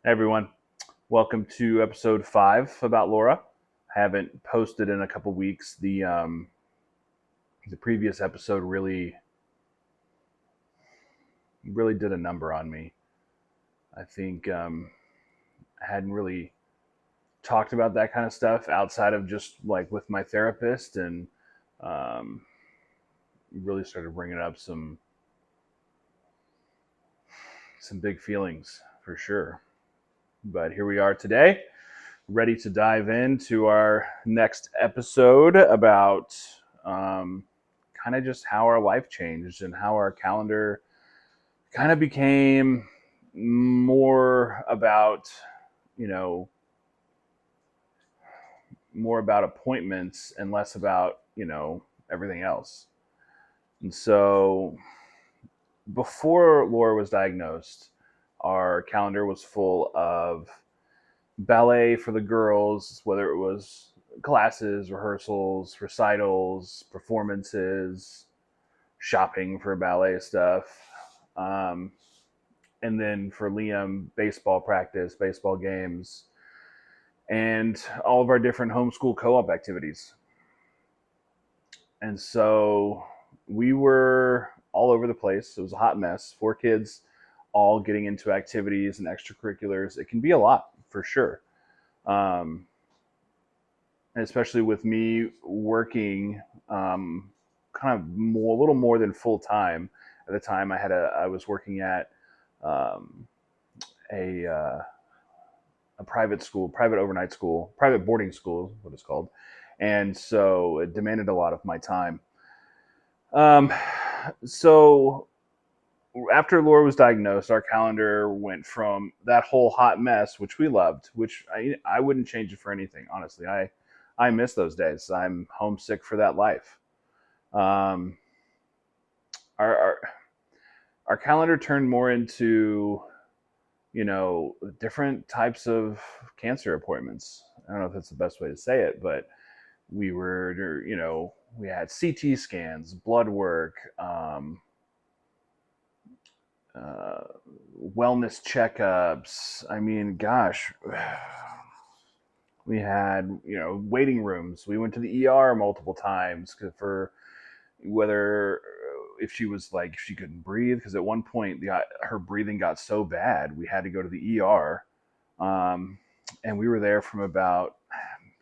Hey everyone, welcome to episode 5 about Laura. I haven't posted in a couple weeks. The previous episode really did a number on me. I think I hadn't really talked about that kind of stuff outside of just like with my therapist, and um, really started bringing up some big feelings for sure. But here we are today, ready to dive into our next episode about um, kind of just how our life changed and how our calendar kind of became more about, you know, more about appointments and less about, everything else. And so before Laura was diagnosed, our calendar was full of ballet for the girls, whether it was classes, rehearsals, recitals, performances, shopping for ballet stuff. Um, and then for Liam, baseball practice, baseball games, and all of our different homeschool co op activities. And so we were all over the place. It was a hot mess. 4 kids all getting into activities and extracurriculars. It can be a lot for sure. Um, especially with me working kind of a little more than full time. At the time, I was working at um, a a private school, private overnight school, private boarding school, what it's called, and so it demanded a lot of my time. Um, so after Laura was diagnosed, our calendar went from that whole hot mess, which we loved, which I wouldn't change it for anything. Honestly, I miss those days. I'm homesick for that life. Um, our, our our calendar turned more into different types of cancer appointments. I don't know if that's the best way to say it, but we had CT scans, blood work, uh, wellness checkups. I mean, gosh, we had waiting rooms. We went to the ER multiple times for whether if she was like if she couldn't breathe, because at one point her breathing got so bad we had to go to the ER, and we were there from about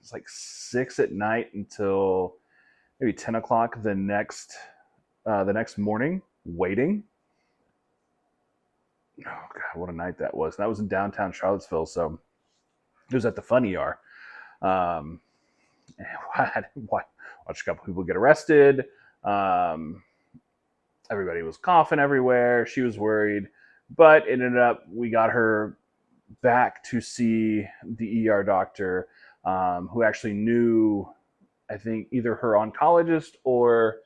it's like 6 at night until maybe 10 o'clock the next morning waiting. Oh God, what a night that was! And that was in downtown Charlottesville, so it was at the Fun ER. Um, and I had watched a couple people get arrested. Um, Everybody was coughing everywhere. She was worried, but it ended up we got her back to see the ER doctor, who actually knew, I think, either her oncologist or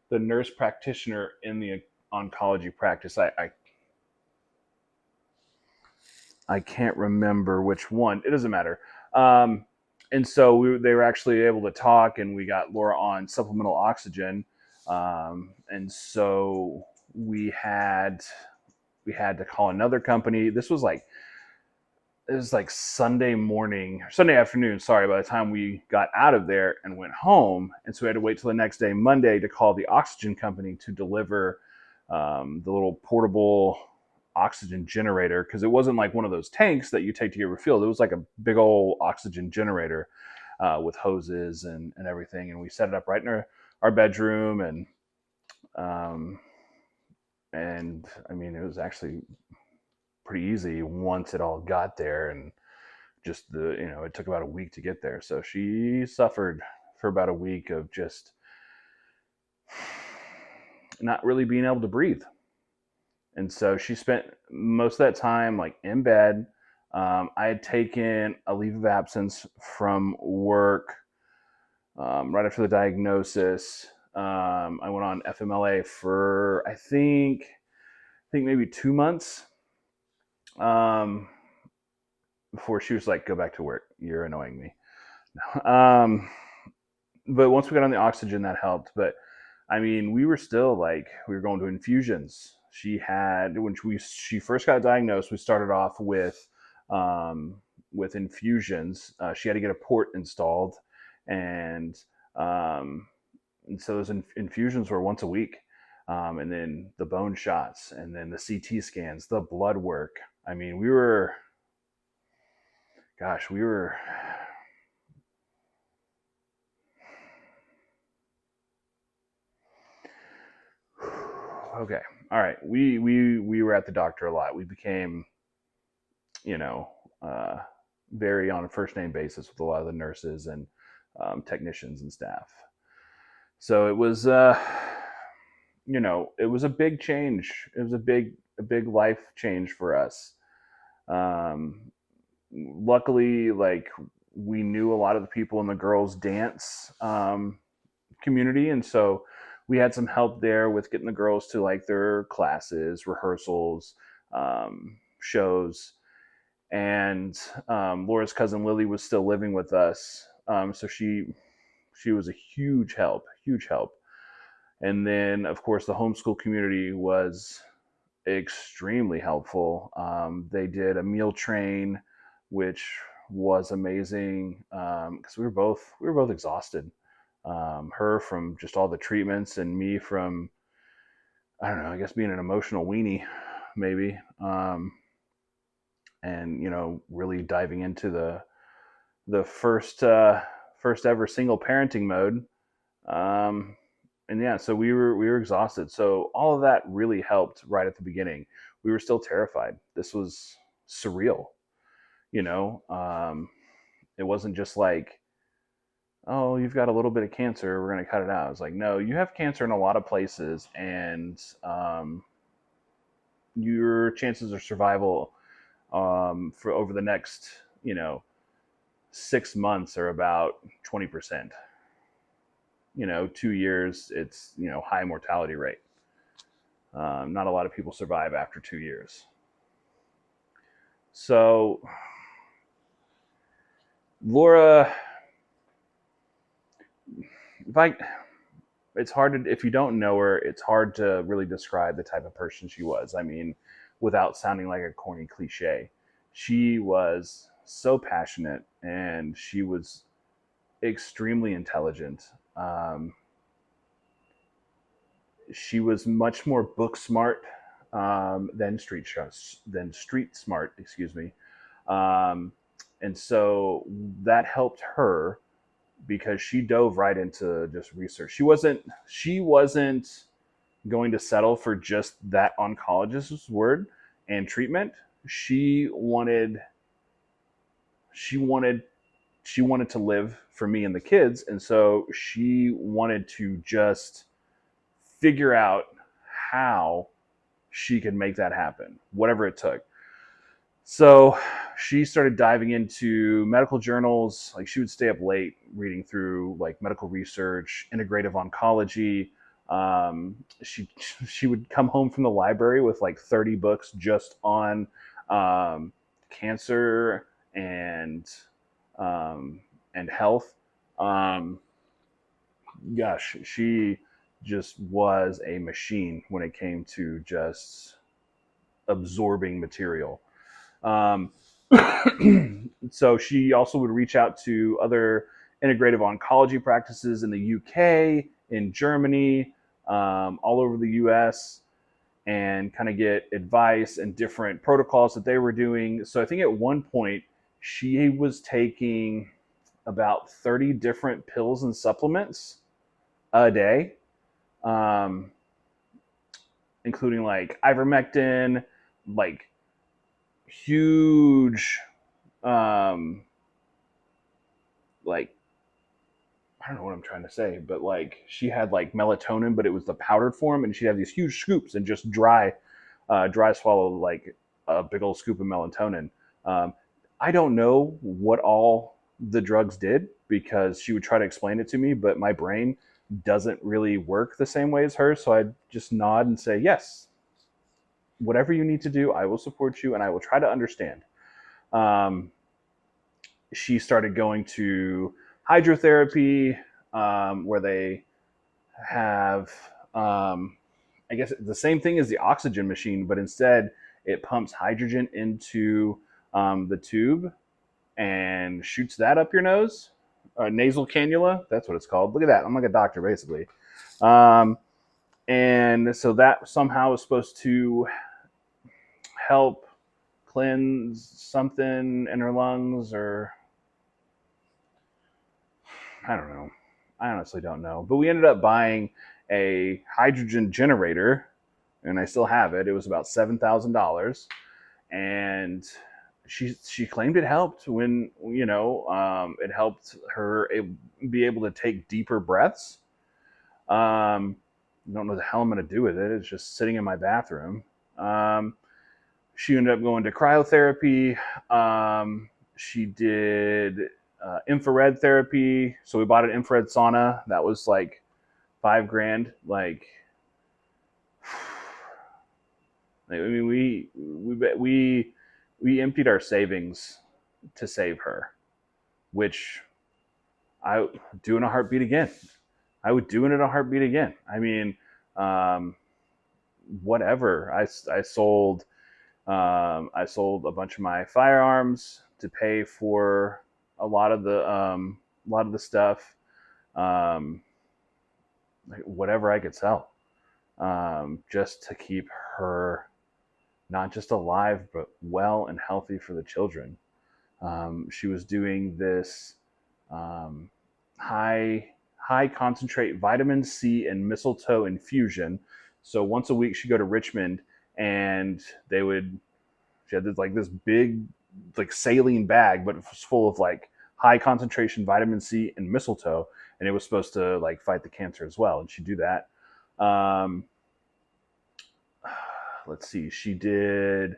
the nurse practitioner in the oncology practice. I can't remember which one. It doesn't matter. Um, and so they were actually able to talk, and we got Laura on supplemental oxygen. And so we had to call another company. It was like Sunday morning, Sunday afternoon. Sorry, by the time we got out of there and went home, and so we had to wait till the next day, Monday, to call the oxygen company to deliver the little portable oxygen generator, because it wasn't like one of those tanks that you take to get refilled. It was like a big old oxygen generator with hoses and everything, and we set it up right in our bedroom, um, and I mean it was actually pretty easy once it all got there, and just it took about a week to get there. So she suffered for about a week of just not really being able to breathe. And so she spent most of that time like in bed. I had taken a leave of absence from work right after the diagnosis. I went on FMLA for I think maybe 2 months, um, before she was like, "Go back to work. You're annoying me." But once we got on the oxygen, that helped. But I mean, we were still like we were going to infusions. She first got diagnosed. We started off with um, with infusions. She had to get a port installed, and um, and so those infusions were once a week, and then the bone shots, and then the CT scans, the blood work. I mean, we were. Okay, all right. We were at the doctor a lot. We became, you know, uh, very on a first name basis with a lot of the nurses and technicians and staff. So it was, it was a big change. It was a big life change for us. Um, Luckily, like we knew a lot of the people in the girls' dance community, and so we had some help there with getting the girls to like their classes, rehearsals, shows. And Laura's cousin Lily was still living with us, so she was a huge help, huge help. And then, of course, the homeschool community was extremely helpful. They did a meal train, which was amazing because we were both exhausted. Her from just all the treatments, and me from, I don't know, I guess being an emotional weenie, maybe. And really diving into the first ever single parenting mode. Um, and yeah, so we were exhausted. So all of that really helped right at the beginning. We were still terrified. This was surreal, you know. It wasn't just like, oh, you've got a little bit of cancer, we're going to cut it out. It's like, no, you have cancer in a lot of places, and your chances of survival for over the next, 6 months are about 20%. 2 years, it's high mortality rate. Not a lot of people survive after 2 years. So Laura, if I, it's hard to, if you don't know her, it's hard to really describe the type of person she was. I mean, without sounding like a corny cliche, she was so passionate, and she was extremely intelligent. She was much more book smart than street smart. Excuse me. Um, and so that helped her because she dove right into just research. She wasn't going to settle for just that oncologist's word and treatment. She wanted she wanted she wanted to live for me and the kids, and so she wanted to just figure out how she could make that happen, whatever it took. So she started diving into medical journals. Like she would stay up late reading through like medical research, integrative oncology. She she would come home from the library with like 30 books just on cancer um, and health. Um, Gosh, she just was a machine when it came to just absorbing material. Um, so she also would reach out to other integrative oncology practices in the UK, in Germany, all over the US, and kind of get advice and different protocols that they were doing. So I think at one point she was taking about 30 different pills and supplements a day, um, including like ivermectin, like huge, um, like I don't know what I'm trying to say, but like she had like melatonin, but it was the powdered form, and she'd have these huge scoops and just dry swallow like a big old scoop of melatonin. Um, I don't know what all the drugs did because she would try to explain it to me, but my brain doesn't really work the same way as hers. So I'd just nod and say, yes, whatever you need to do, I will support you and I will try to understand. Um, she started going to hydrotherapy, where they have, I guess, the same thing as the oxygen machine, but instead it pumps hydrogen into the tube and shoots that up your nose. Nasal cannula, that's what it's called. Look at that. I'm like a doctor, basically. Um, and so that somehow is supposed to help cleanse something in her lungs, or I don't know. I honestly don't know. But we ended up buying a hydrogen generator, and I still have it. It was about $7,000, and she claimed it helped when it helped her be able to take deeper breaths. I don't know the hell I'm going to do with it. It's just sitting in my bathroom. Um, she ended up going to cryotherapy. She did infrared therapy. So we bought an infrared sauna. That was like $5,000. I mean, we emptied our savings to save her, which I would do in a heartbeat again. I would do it in a heartbeat again. I mean, um, whatever. I sold a bunch of my firearms to pay for a lot of the stuff, um, whatever I could sell, just to keep her not just alive but well and healthy for the children. She was doing this um, high high concentrate vitamin C and mistletoe infusion. So once a week she'd go to Richmond, and she had this big like saline bag, but it was full of like high concentration vitamin C and mistletoe, and it was supposed to like fight the cancer as well. And she'd do that. Um, let's see, she did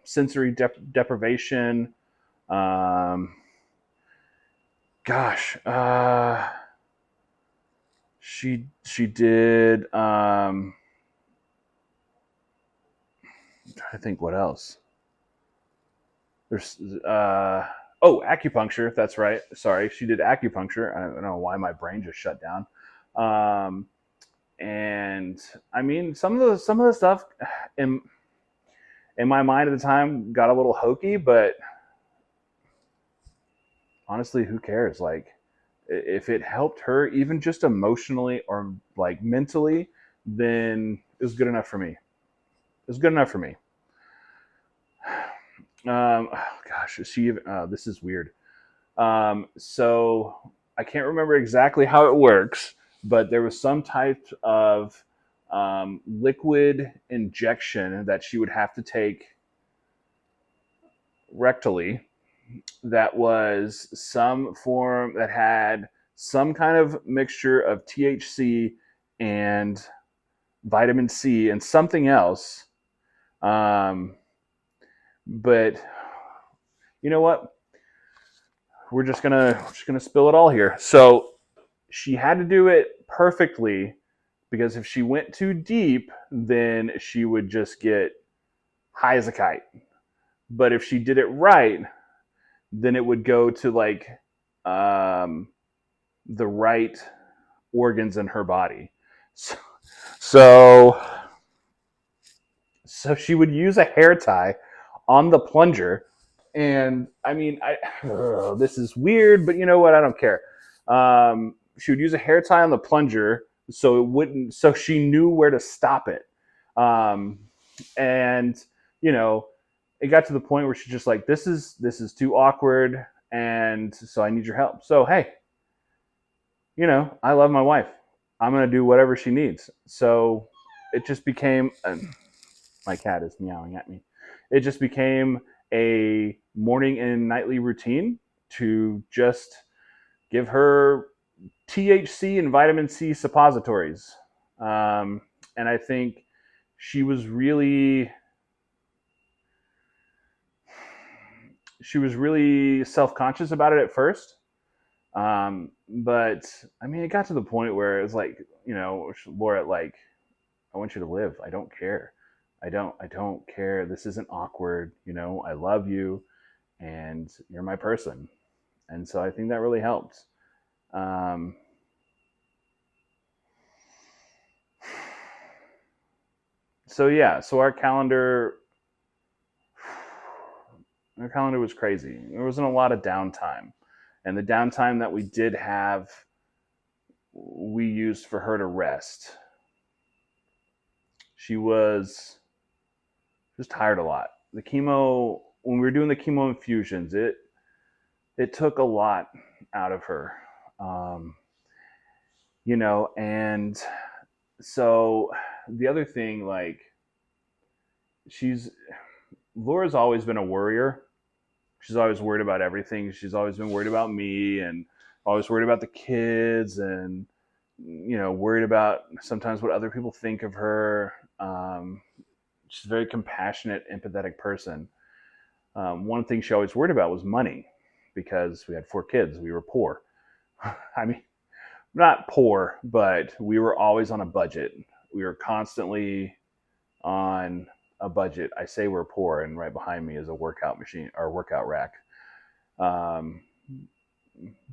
sensory deprivation. Um, gosh, she did. I think what else? There's acupuncture. That's right. Sorry, she did acupuncture. I don't know why my brain just shut down. Um, and I mean, some of the stuff in in my mind at the time got a little hokey, but honestly, who cares? Like, if it helped her, even just emotionally or like mentally, then it was good enough for me. It was good enough for me. Oh gosh, this is weird. So I can't remember exactly how it works, but there was some type of liquid injection that she would have to take rectally, that was some form that had some kind of mixture of THC and vitamin C and something else. Um, but you know what? We're just gonna spill it all here. So she had to do it perfectly, because if she went too deep, then she would just get high as a kite. But if she did it right, then it would go to like um, the right organs in her body. So, so, so she would use a hair tie on the plunger, and I mean, this is weird, but you know what? I don't care. She would use a hair tie on the plunger so it wouldn't, so she knew where to stop it. Um, and you know, it got to the point where she's just like, this is too awkward, and so I need your help. So hey, I love my wife. I'm gonna do whatever she needs. So it just became. My cat is meowing at me. It just became a morning and nightly routine to just give her THC and vitamin C suppositories. And I think she was really self-conscious about it at first. But I mean, it got to the point where it was like, Laura, like, I want you to live. I don't care. I don't care. This isn't awkward. I love you, and you're my person. And so I think that really helped. Um, so yeah, so our calendar Her calendar was crazy. There wasn't a lot of downtime. And the downtime that we did have, we used for her to rest. She was just tired a lot. The chemo, when we were doing the chemo infusions, it took a lot out of her. Um, and so the other thing, like, she's Laura's always been a worrier. She's always worried about everything. She's always been worried about me and always worried about the kids and worried about sometimes what other people think of her. She's a very compassionate, empathetic person. One thing she always worried about was money because we had 4 kids. We were poor. I mean, not poor, but we were always on a budget. We were constantly on a budget. I say we're poor, and right behind me is a workout machine or workout rack. Um,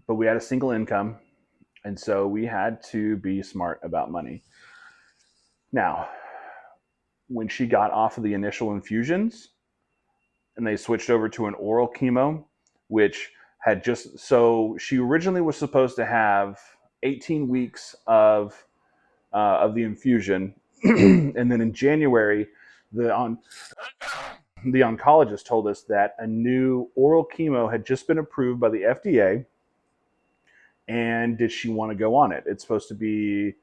but we had a single income, and so we had to be smart about money. Now, when she got off of the initial infusions and they switched over to an oral chemo, which had just so she originally was supposed to have 18 weeks of the infusion, and then in January, the on the oncologist told us that a new oral chemo had just been approved by the FDA, and did she want to go on it? It's supposed to be,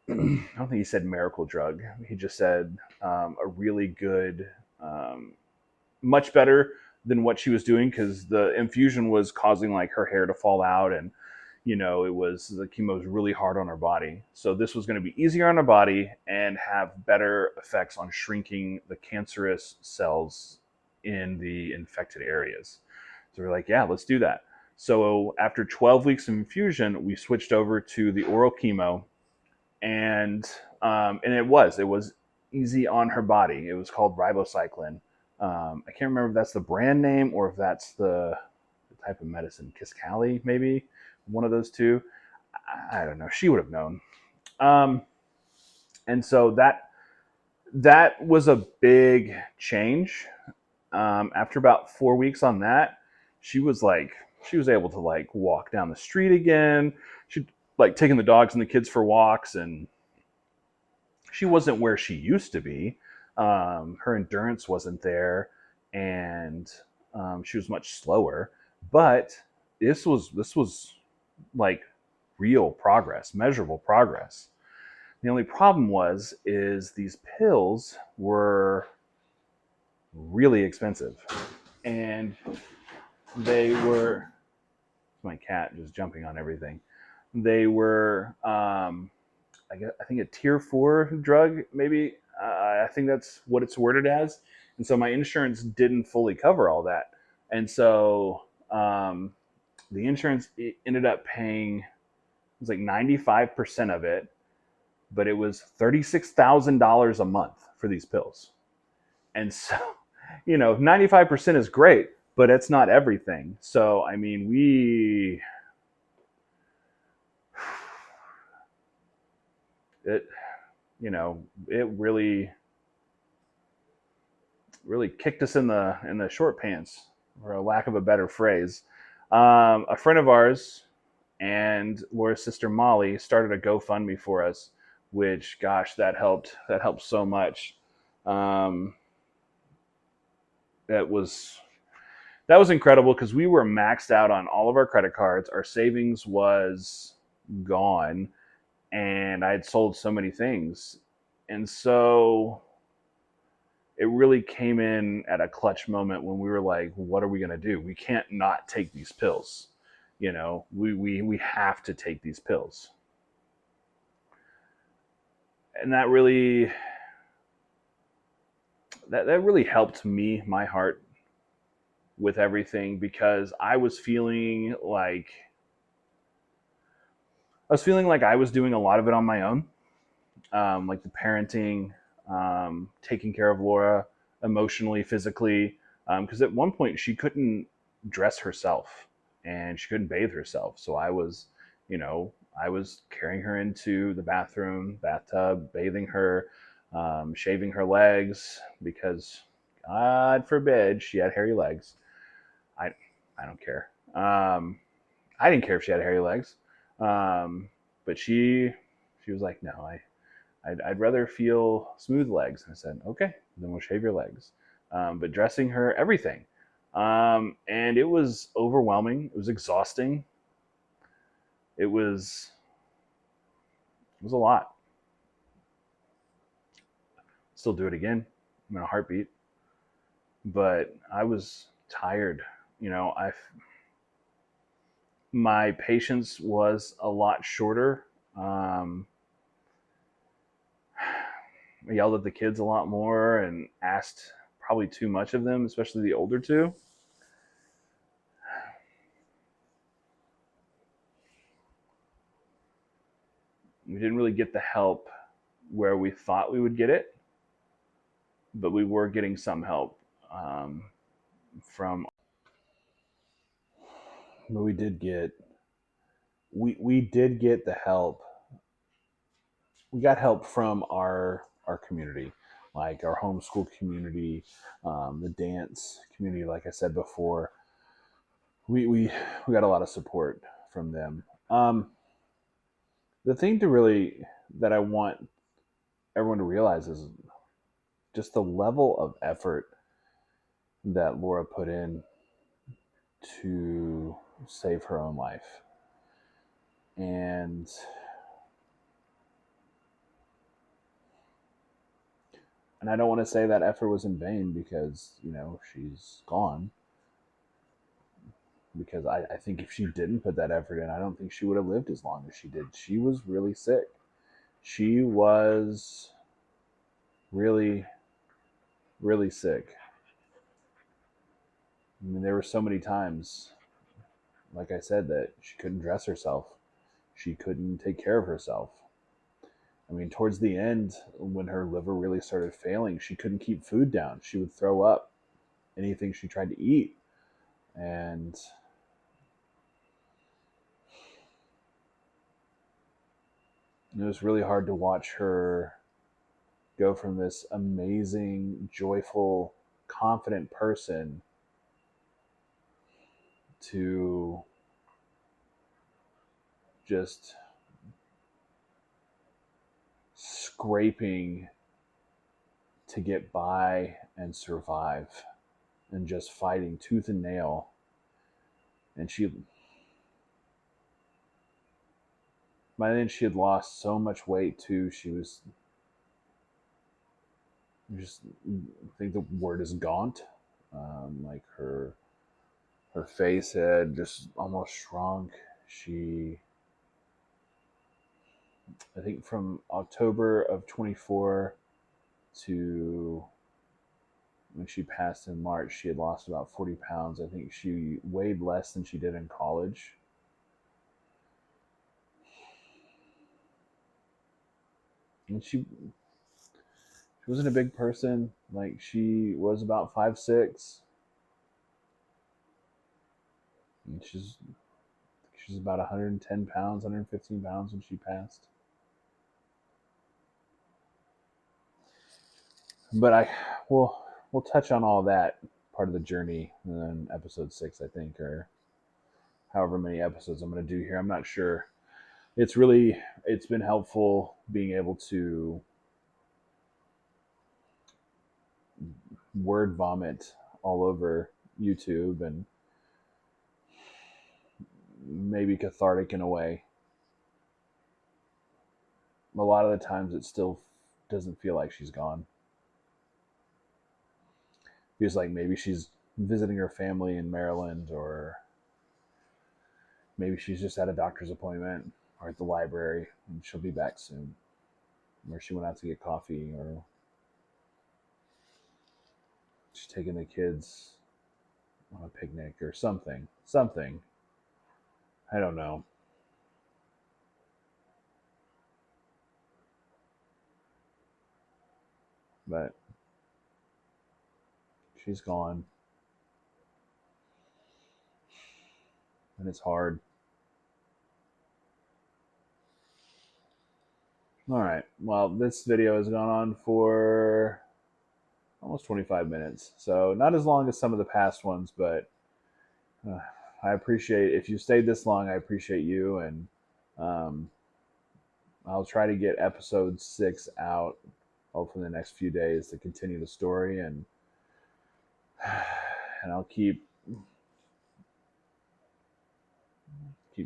I don't think he said miracle drug. He just said a really good, much better than what she was doing because the infusion was causing like her hair to fall out and it was the chemo was really hard on her body. So this was going to be easier on her body and have better effects on shrinking the cancerous cells in the infected areas. So we're like, yeah, let's do that. So after 12 weeks of infusion, we switched over to the oral chemo, and it was easy on her body. It was called ribociclib. I can't remember if that's the brand name or if that's the type of medicine, Kisqali, maybe one of those two. I don't know. She would have known. Um, and so that was a big change. After about 4 weeks on that, she was able to like walk down the street again. She like taking the dogs and the kids for walks, and she wasn't where she used to be. Her endurance wasn't there, and she was much slower. But this was like real progress, measurable progress. The only problem is these pills were really expensive, and they were my cat just jumping on everything. They were I think a tier 4 drug, maybe. I think that's what it's worded as. And so my insurance didn't fully cover all that. And so the insurance ended up paying, it was like 95% of it, but it was $36,000 a month for these pills. And so, 95% is great, but it's not everything. So, I mean, it, it really, really kicked us in the short pants, for a lack of a better phrase. A friend of ours and Laura's sister Molly started a GoFundMe for us, which, gosh, that helped. That helped so much. Um, that was that was incredible because we were maxed out on all of our credit cards. Our savings was gone, and I had sold so many things, and so it really came in at a clutch moment when we were like, what are we going to do? We can't not take these pills. We have to take these pills. And that really helped me, my heart, with everything, because I was feeling like I was doing a lot of it on my own, like the parenting, taking care of Laura emotionally, physically, because at one point she couldn't dress herself and she couldn't bathe herself. So I was carrying her into the bathtub, bathing her, shaving her legs because God forbid she had hairy legs. I I don't care. I didn't care if she had hairy legs, but she was like, no, I'd rather feel smooth legs. And I said, okay, then we'll shave your legs. But dressing her, everything. And it was overwhelming. It was exhausting. It was it was a lot. Still do it again. I'm in a heartbeat. But I was tired. I my patience was a lot shorter. Um, I yelled at the kids a lot more and asked probably too much of them, especially the older two. We didn't really get the help where we thought we would get it, but we were getting some help from. But we did get the help. We got help from our community, like our homeschool community, the dance community. Like I said before, we got a lot of support from them. The thing to really that I want everyone to realize is just the level of effort that Laura put in to save her own life. And I don't want to say that effort was in vain because, she's gone. Because I think if she didn't put that effort in, I don't think she would have lived as long as she did. She was really sick. She was really, really sick. I mean, there were so many times, like I said, that she couldn't dress herself. She couldn't take care of herself. I mean, towards the end, when her liver really started failing, she couldn't keep food down. She would throw up anything she tried to eat. And it was really hard to watch her go from this amazing, joyful, confident person to just scraping to get by and survive and just fighting tooth and nail. And by then she had lost so much weight too. She was just, I think the word is gaunt. Like her face had just almost shrunk. She, I think from October of 24 to when she passed in March, she had lost about 40 pounds. I think she weighed less than she did in college. And she wasn't a big person. Like, she was about 5'6". And she's about 110 pounds, 115 pounds when she passed. But we'll touch on all that part of the journey in episode 6, I think, or however many episodes I'm going to do here. I'm not sure. It's been helpful being able to word vomit all over YouTube and maybe cathartic in a way. A lot of the times it still doesn't feel like she's gone. It feels like maybe she's visiting her family in Maryland, or maybe she's just at a doctor's appointment or at the library and she'll be back soon. Or she went out to get coffee, or she's taking the kids on a picnic or something. Something. I don't know. But she's gone. And it's hard. All right. Well, this video has gone on for almost 25 minutes. So not as long as some of the past ones, but uh, I appreciate if you stayed this long. I appreciate you, and um, I'll try to get episode 6 out hopefully in the next few days to continue the story, and I'll keep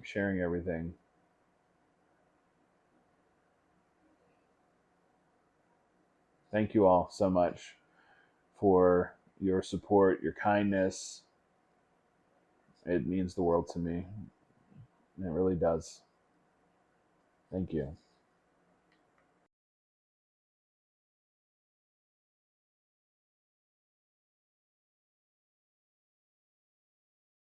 sharing everything. Thank you all so much for your support, your kindness. It means the world to me. It really does. Thank you.